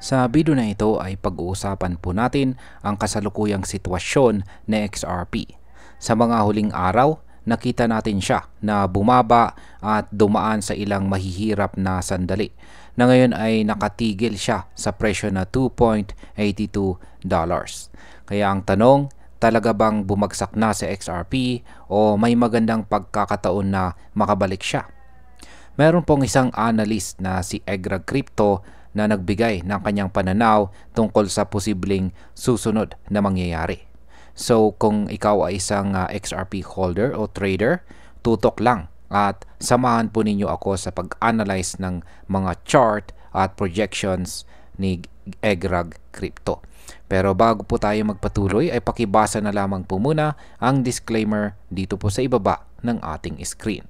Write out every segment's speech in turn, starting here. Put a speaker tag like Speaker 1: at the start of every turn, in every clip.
Speaker 1: Sa video na ito ay pag-uusapan po natin ang kasalukuyang sitwasyon ni XRP. Sa mga huling araw, nakita natin siya na bumaba at dumaan sa ilang mahihirap na sandali na ngayon ay nakatigil siya sa presyo na $2.82. Kaya ang tanong, talaga bang bumagsak na si XRP o may magandang pagkakataon na makabalik siya? Meron pong isang analyst na si Egrag Crypto na nagbigay ng kanyang pananaw tungkol sa posibleng susunod na mangyayari. So kung ikaw ay isang XRP holder o trader, tutok lang at samahan po ninyo ako sa pag-analyze ng mga chart at projections ni Egrag Crypto. Pero bago po tayo magpatuloy ay pakibasa na lamang po muna ang disclaimer dito po sa ibaba ng ating screen.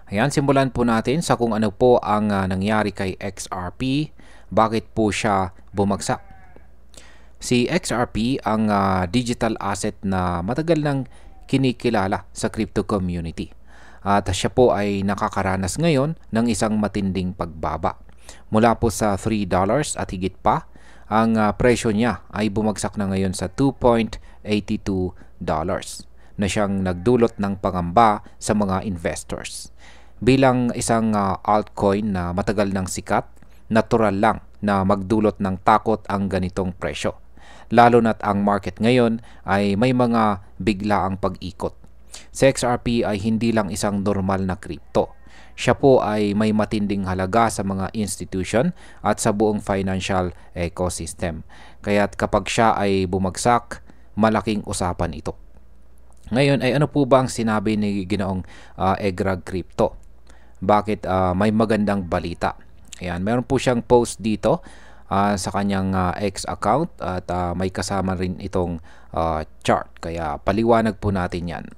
Speaker 1: Ayan, simulan po natin sa kung ano po ang nangyari kay XRP, bakit po siya bumagsak. Si XRP ang digital asset na matagal nang kinikilala sa crypto community. At siya po ay nakakaranas ngayon ng isang matinding pagbaba. Mula po sa $3 at higit pa, ang presyo niya ay bumagsak na ngayon sa $2.82 na siyang nagdulot ng pangamba sa mga investors. Bilang isang altcoin na matagal nang sikat, natural lang na magdulot ng takot ang ganitong presyo. Lalo na't ang market ngayon ay may mga biglaang pag-ikot. Si XRP ay hindi lang isang normal na crypto. Siya po ay may matinding halaga sa mga institution at sa buong financial ecosystem. Kaya't kapag siya ay bumagsak, malaking usapan ito. Ngayon ay ano po ba ang sinabi ni Ginoong Egrag Crypto? Bakit may magandang balita? Ayan, meron po siyang post dito sa kanyang X account at may kasama rin itong chart. Kaya paliwanag po natin yan.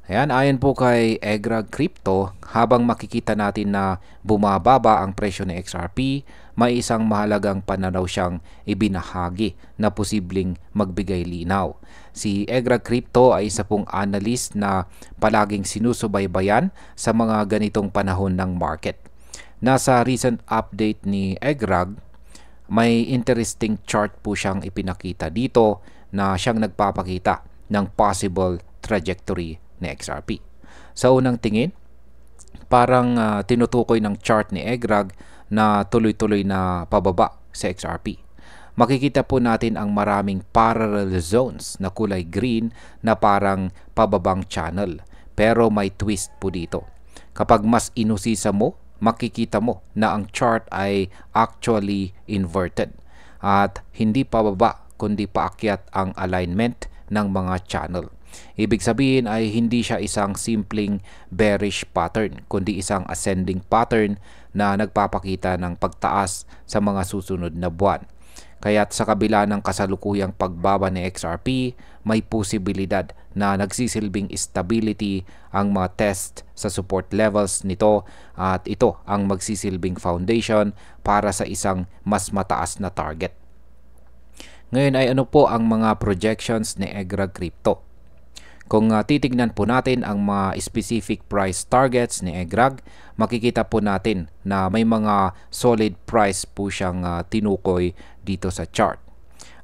Speaker 1: Ayan, ayon po kay Egrag Crypto, habang makikita natin na bumababa ang presyo ng XRP, may isang mahalagang pananaw siyang ibinahagi na posibleng magbigay linaw. Si Egrag Crypto ay isa pong analyst na palaging sinusubaybayan sa mga ganitong panahon ng market. Nasa recent update ni Egrag, may interesting chart po siyang ipinakita dito na siyang nagpapakita ng possible trajectory ni XRP. Sa unang tingin, parang tinutukoy ng chart ni Egrag na tuloy-tuloy na pababa sa XRP. Makikita po natin ang maraming parallel zones na kulay green na parang pababang channel. Pero may twist po dito. Kapag mas inusisa mo, makikita mo na ang chart ay actually inverted at hindi pababa kundi paakyat ang alignment ng mga channel. Ibig sabihin ay hindi siya isang simpleng bearish pattern kundi isang ascending pattern na nagpapakita ng pagtaas sa mga susunod na buwan. Kaya't sa kabila ng kasalukuyang pagbaba ni XRP, may posibilidad na nagsisilbing stability ang mga test sa support levels nito at ito ang magsisilbing foundation para sa isang mas mataas na target. Ngayon ay ano po ang mga projections ni Egrag Crypto? Kung titignan po natin ang mga specific price targets ni Egrag, makikita po natin na may mga solid price po siyang tinukoy dito sa chart.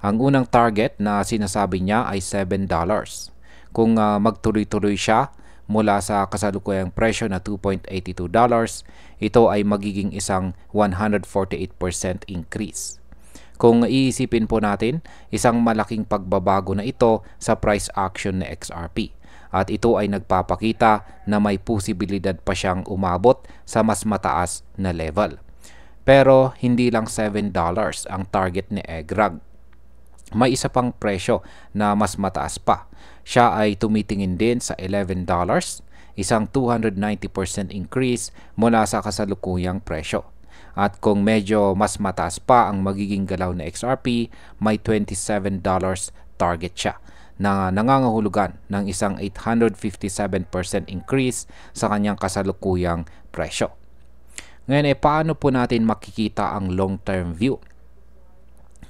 Speaker 1: Ang unang target na sinasabi niya ay $7. Kung magtuloy-tuloy siya mula sa kasalukuyang presyo na $2.82, ito ay magiging isang 148% increase. Kung iisipin po natin, isang malaking pagbabago na ito sa price action ng XRP. At ito ay nagpapakita na may posibilidad pa siyang umabot sa mas mataas na level. Pero hindi lang $7 ang target ni Egrag. May isa pang presyo na mas mataas pa. Siya ay tumitingin din sa $11, isang 290% increase mula sa kasalukuyang presyo. At kung medyo mas mataas pa ang magiging galaw na XRP, may $27 target siya na nangangahulugan ng isang 857% increase sa kanyang kasalukuyang presyo. Ngayon paano po natin makikita ang long-term view?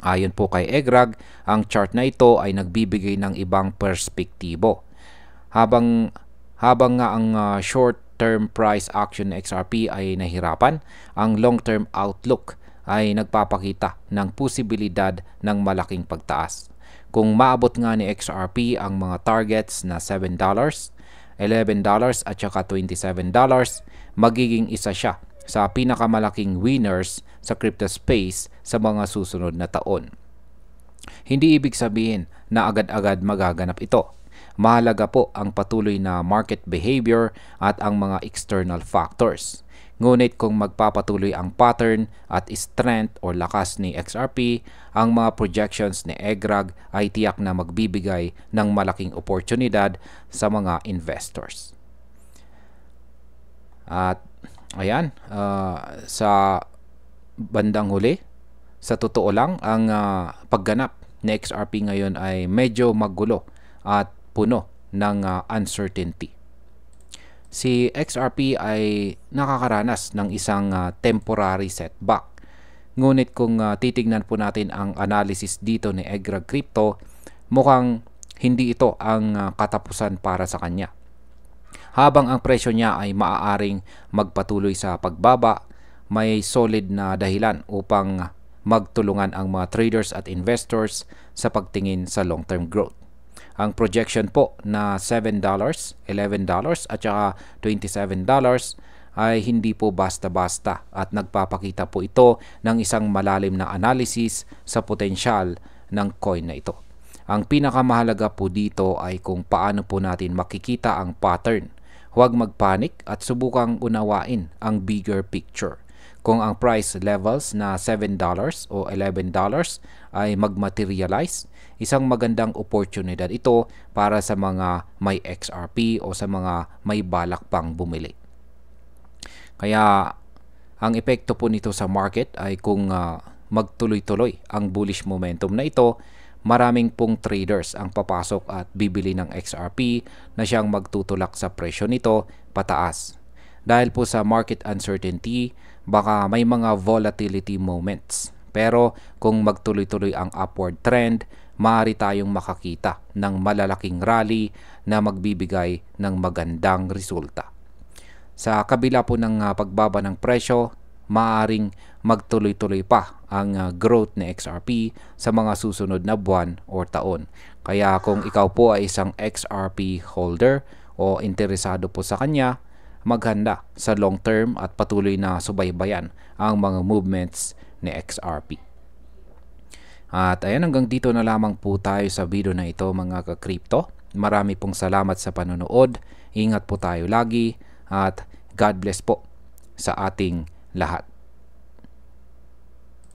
Speaker 1: Ayon po kay Egrag, ang chart na ito ay nagbibigay ng ibang perspektibo. Habang nga ang short term price action ng XRP ay nahirapan, ang long-term outlook ay nagpapakita ng posibilidad ng malaking pagtaas. Kung maabot nga ni XRP ang mga targets na $7, $11 at saka $27, magiging isa siya sa pinakamalaking winners sa crypto space sa mga susunod na taon. Hindi ibig sabihin na agad-agad magaganap ito. Mahalaga po ang patuloy na market behavior at ang mga external factors. Ngunit kung magpapatuloy ang pattern at strength o lakas ni XRP, ang mga projections ni EGRAG ay tiyak na magbibigay ng malaking oportunidad sa mga investors. At ayan, sa bandang huli, sa totoo lang, ang pagganap ni XRP ngayon ay medyo magulo at puno ng uncertainty. Si XRP ay nakakaranas ng isang temporary setback. Ngunit kung titignan po natin ang analysis dito ni EGRAG Crypto, mukhang hindi ito ang katapusan para sa kanya. Habang ang presyo niya ay maaaring magpatuloy sa pagbaba, may solid na dahilan upang magtulungan ang mga traders at investors sa pagtingin sa long-term growth. Ang projection po na $7, $11 at saka $27 ay hindi po basta-basta at nagpapakita po ito ng isang malalim na analysis sa potensyal ng coin na ito. Ang pinakamahalaga po dito ay kung paano po natin makikita ang pattern. Huwag magpanik at subukang unawain ang bigger picture. Kung ang price levels na $7 o $11 ay magmaterialize, isang magandang oportunidad ito para sa mga may XRP o sa mga may balak pang bumili. Kaya ang epekto po nito sa market ay kung magtuloy-tuloy ang bullish momentum na ito, maraming pong traders ang papasok at bibili ng XRP na siyang magtutulak sa presyo nito pataas. Dahil po sa market uncertainty, baka may mga volatility moments. Pero kung magtuloy-tuloy ang upward trend, maaari tayong makakita ng malalaking rally na magbibigay ng magandang resulta. Sa kabila po ng pagbaba ng presyo, maaaring magtuloy-tuloy pa ang growth ni XRP sa mga susunod na buwan o taon. Kaya kung ikaw po ay isang XRP holder o interesado po sa kanya, maghanda sa long term at patuloy na subaybayan ang mga movements ni XRP. At ayan, hanggang dito na lamang po tayo sa video na ito mga ka-crypto. Marami pong salamat sa panonood. Ingat po tayo lagi at God bless po sa ating lahat.